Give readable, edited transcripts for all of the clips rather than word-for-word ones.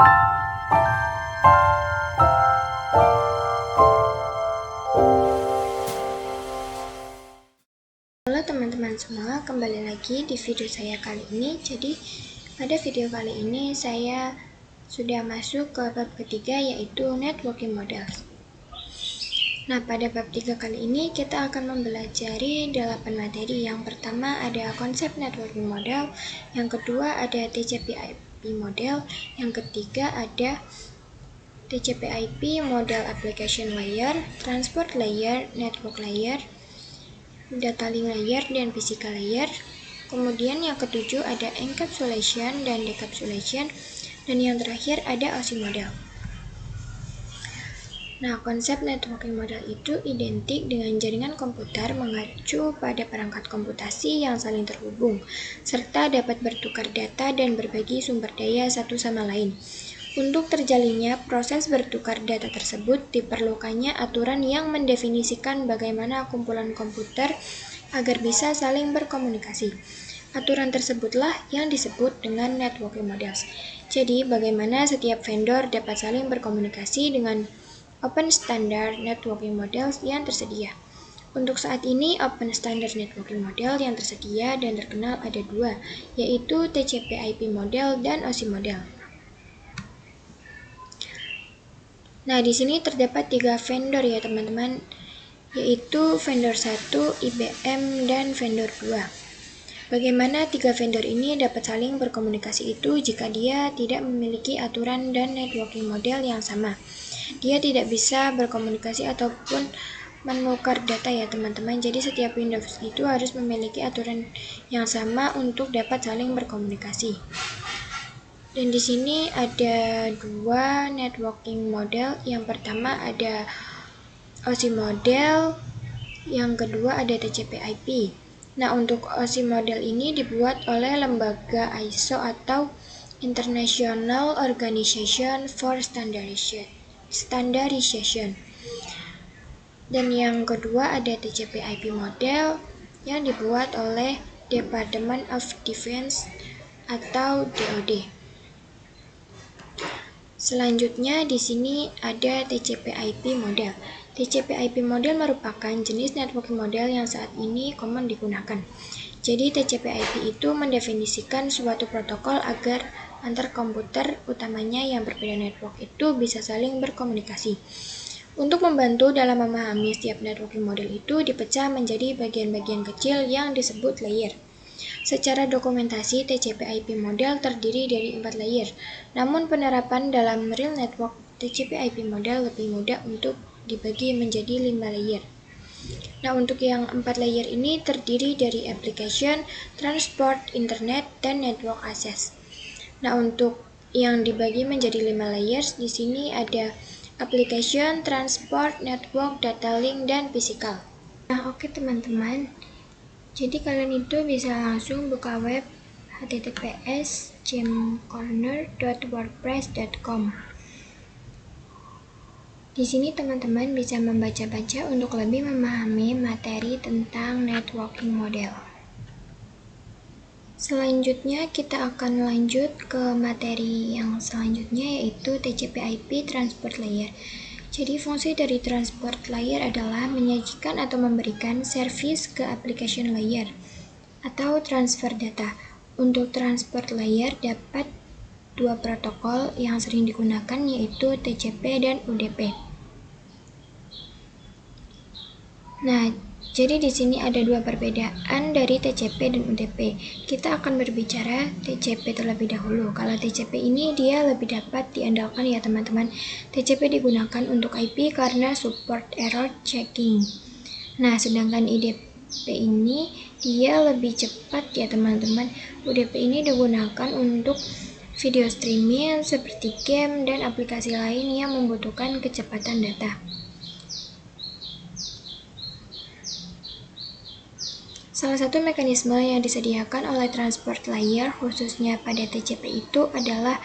Halo teman-teman semua, kembali lagi di video saya kali ini. Jadi pada video kali ini saya sudah masuk ke bab ketiga, yaitu Networking Models. Nah, pada bab 3 kali ini kita akan mempelajari 8 materi. Yang pertama ada konsep networking model, yang kedua ada TCP/IP model, yang ketiga ada TCP/IP model application layer, transport layer, network layer, data link layer, dan physical layer. Kemudian yang ketujuh ada encapsulation dan decapsulation, dan yang terakhir ada OSI model. Nah, konsep networking model itu identik dengan jaringan komputer mengacu pada perangkat komputasi yang saling terhubung, serta dapat bertukar data dan berbagi sumber daya satu sama lain. Untuk terjalinnya proses bertukar data tersebut, diperlukannya aturan yang mendefinisikan bagaimana kumpulan komputer agar bisa saling berkomunikasi. Aturan tersebutlah yang disebut dengan networking models. Jadi, bagaimana setiap vendor dapat saling berkomunikasi dengan Open Standard Networking Models yang tersedia. Untuk saat ini, Open Standard Networking Model yang tersedia dan terkenal ada dua, yaitu TCP/IP model dan OSI model. Nah, di sini terdapat 3 vendor ya teman-teman, yaitu vendor 1, IBM, dan vendor 2. Bagaimana 3 vendor ini dapat saling berkomunikasi itu jika dia tidak memiliki aturan dan networking model yang sama? Dia tidak bisa berkomunikasi ataupun menukar data ya teman-teman. Jadi setiap Windows itu harus memiliki aturan yang sama untuk dapat saling berkomunikasi. Dan di sini ada 2 networking model. Yang pertama ada OSI model, yang kedua ada TCP/IP. Nah, untuk OSI model ini dibuat oleh lembaga ISO atau International Organization for Standardization. Dan yang kedua ada TCP/IP model yang dibuat oleh Department of Defense atau DoD. Selanjutnya di sini ada TCP/IP model. TCP/IP model merupakan jenis networking model yang saat ini common digunakan. Jadi TCP/IP itu mendefinisikan suatu protokol agar antar komputer, utamanya yang berbeda network itu bisa saling berkomunikasi. Untuk membantu dalam memahami setiap networking model itu dipecah menjadi bagian-bagian kecil yang disebut layer. Secara dokumentasi, TCP/IP model terdiri dari 4 layer. Namun penerapan dalam real network TCP/IP model lebih mudah untuk dibagi menjadi 5 layer. Nah, untuk yang 4 layer ini terdiri dari application, transport, internet, dan network access. Nah, untuk yang dibagi menjadi 5 layers, di sini ada application, transport, network, data link, dan physical. Nah, oke teman-teman. Jadi kalian itu bisa langsung buka web https://jamcorner.wordpress.com. Di sini teman-teman bisa membaca-baca untuk lebih memahami materi tentang networking model. Selanjutnya kita akan lanjut ke materi yang selanjutnya, yaitu TCP/IP Transport Layer. Jadi fungsi dari transport layer adalah menyajikan atau memberikan service ke application layer atau transfer data. Untuk transport layer dapat 2 protokol yang sering digunakan, yaitu TCP dan UDP. Nah, jadi di sini ada 2 perbedaan dari TCP dan UDP. Kita akan berbicara TCP terlebih dahulu. Kalau TCP ini dia lebih dapat diandalkan ya teman-teman. TCP digunakan untuk IP karena support error checking. Nah, sedangkan UDP ini dia lebih cepat ya teman-teman. UDP ini digunakan untuk video streaming seperti game dan aplikasi lain yang membutuhkan kecepatan data. Salah satu mekanisme yang disediakan oleh transport layer khususnya pada TCP itu adalah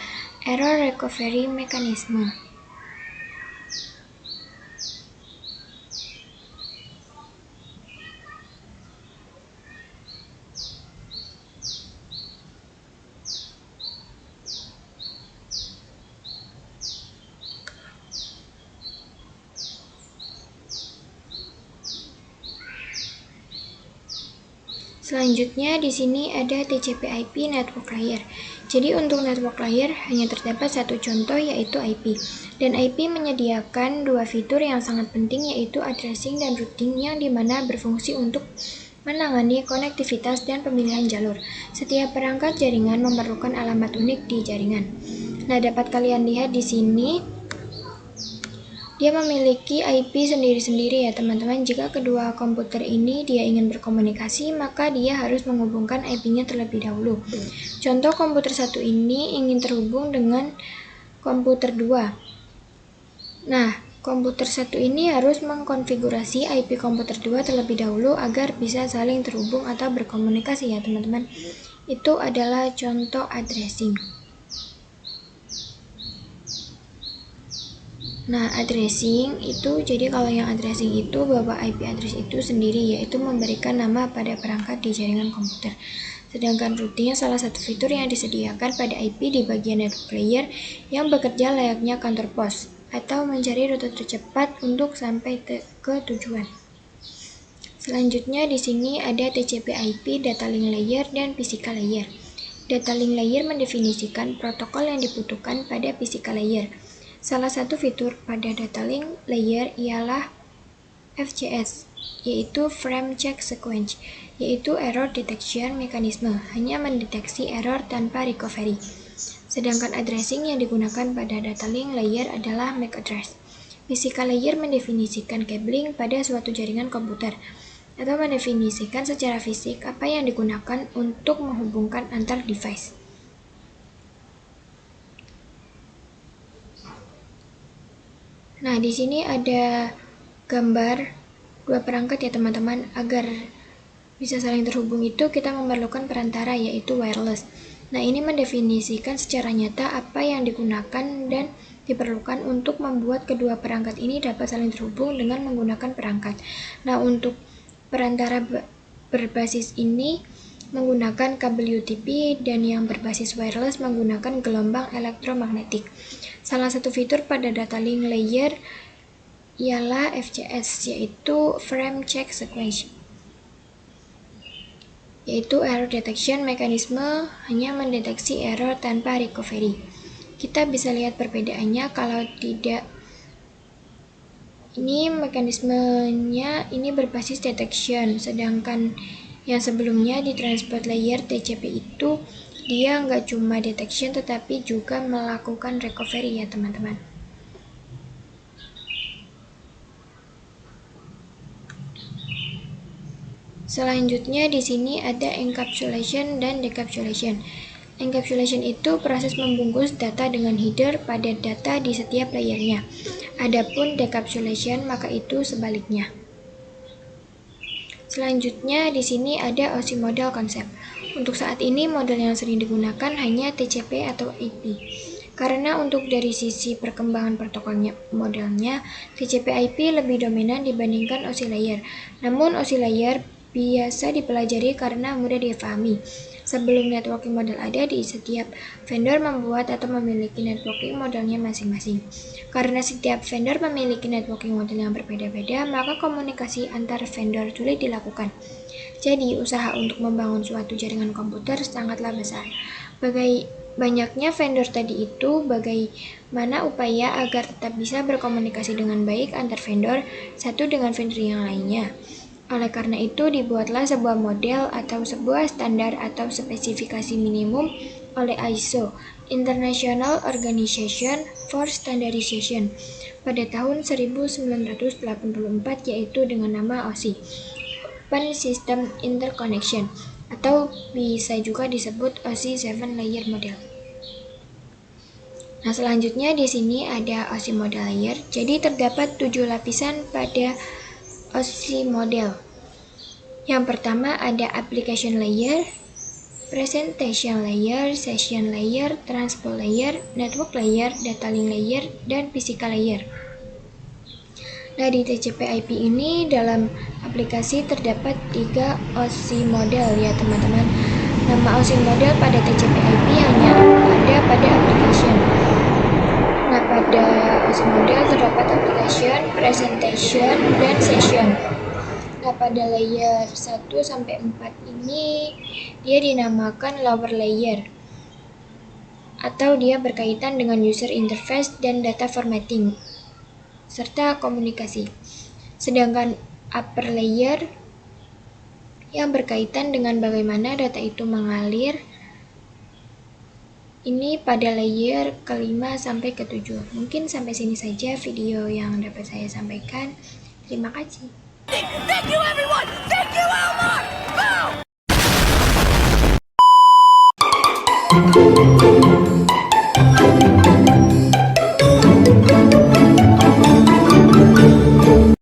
error recovery mechanism. Selanjutnya di sini ada TCP/IP network layer. Jadi untuk network layer hanya terdapat satu contoh yaitu IP. Dan IP menyediakan dua fitur yang sangat penting yaitu addressing dan routing yang dimana berfungsi untuk menangani konektivitas dan pemilihan jalur. Setiap perangkat jaringan memerlukan alamat unik di jaringan. Nah, dapat kalian lihat di sini dia memiliki IP sendiri-sendiri ya teman-teman. Jika kedua komputer ini dia ingin berkomunikasi, maka dia harus menghubungkan IP-nya terlebih dahulu. Contoh komputer satu ini ingin terhubung dengan komputer 2. Nah, komputer satu ini harus mengkonfigurasi IP komputer 2 terlebih dahulu agar bisa saling terhubung atau berkomunikasi ya teman-teman. Itu adalah contoh addressing. Nah, addressing itu, jadi kalau yang addressing itu bahwa IP address itu sendiri, yaitu memberikan nama pada perangkat di jaringan komputer. Sedangkan routing salah satu fitur yang disediakan pada IP di bagian network layer yang bekerja layaknya kantor pos, atau mencari rute tercepat untuk sampai ke tujuan. Selanjutnya di sini ada TCP/IP, data link layer, dan physical layer. Data link layer mendefinisikan protokol yang dibutuhkan pada physical layer. Salah satu fitur pada data link layer ialah FCS, yaitu Frame Check Sequence, yaitu error detection mechanism, hanya mendeteksi error tanpa recovery. Sedangkan addressing yang digunakan pada data link layer adalah MAC address. Physical layer mendefinisikan cabling pada suatu jaringan komputer, atau mendefinisikan secara fisik apa yang digunakan untuk menghubungkan antar device. Nah, di sini ada gambar dua perangkat ya teman-teman. Agar bisa saling terhubung itu kita memerlukan perantara yaitu wireless. Nah, ini mendefinisikan secara nyata apa yang digunakan dan diperlukan untuk membuat kedua perangkat ini dapat saling terhubung dengan menggunakan perangkat. Nah, untuk perantara berbasis ini menggunakan kabel UTP dan yang berbasis wireless menggunakan gelombang elektromagnetik. Salah satu fitur pada data link layer ialah FCS, yaitu Frame Check Sequence, yaitu error detection mechanism, hanya mendeteksi error tanpa recovery. Kita bisa lihat perbedaannya. Kalau tidak, ini mekanismenya ini berbasis detection, sedangkan yang sebelumnya di transport layer TCP itu dia nggak cuma detection tetapi juga melakukan recovery ya teman-teman. Selanjutnya di sini ada encapsulation dan decapsulation. Encapsulation itu proses membungkus data dengan header pada data di setiap layernya. Adapun decapsulation maka itu sebaliknya. Selanjutnya di sini ada OSI model konsep. Untuk saat ini model yang sering digunakan hanya TCP atau IP. Karena untuk dari sisi perkembangan protokolnya modelnya, TCP/IP lebih dominan dibandingkan OSI layer. Namun OSI layer biasa dipelajari karena mudah difahami. Sebelum networking model ada, di setiap vendor membuat atau memiliki networking modelnya masing-masing. Karena setiap vendor memiliki networking model yang berbeda-beda, maka komunikasi antar vendor sulit dilakukan. Jadi, usaha untuk membangun suatu jaringan komputer sangatlah besar. Banyaknya vendor tadi itu, bagaimana upaya agar tetap bisa berkomunikasi dengan baik antar vendor satu dengan vendor yang lainnya. Oleh karena itu, dibuatlah sebuah model atau sebuah standar atau spesifikasi minimum oleh ISO, International Organization for Standardization, pada tahun 1984, yaitu dengan nama OSI, Open System Interconnection, atau bisa juga disebut OSI 7 Layer Model. Nah, selanjutnya di sini ada OSI Model Layer. Jadi terdapat 7 lapisan pada OSI model. Yang pertama ada application layer, presentation layer, session layer, transport layer, network layer, data link layer, dan physical layer. Nah, di TCP/IP ini dalam aplikasi terdapat 3 OSI model ya teman-teman. Nama OSI model pada TCP/IP hanya ada pada application. Nah, pada OSI model terdapat application, presentation, dan session. Nah, pada layer 1 sampai 4 ini dia dinamakan lower layer, atau dia berkaitan dengan user interface dan data formatting serta komunikasi. Sedangkan upper layer yang berkaitan dengan bagaimana data itu mengalir ini pada layer ke-5 sampai ke-7. Mungkin sampai sini saja video yang dapat saya sampaikan. Terima kasih. Thank you everyone!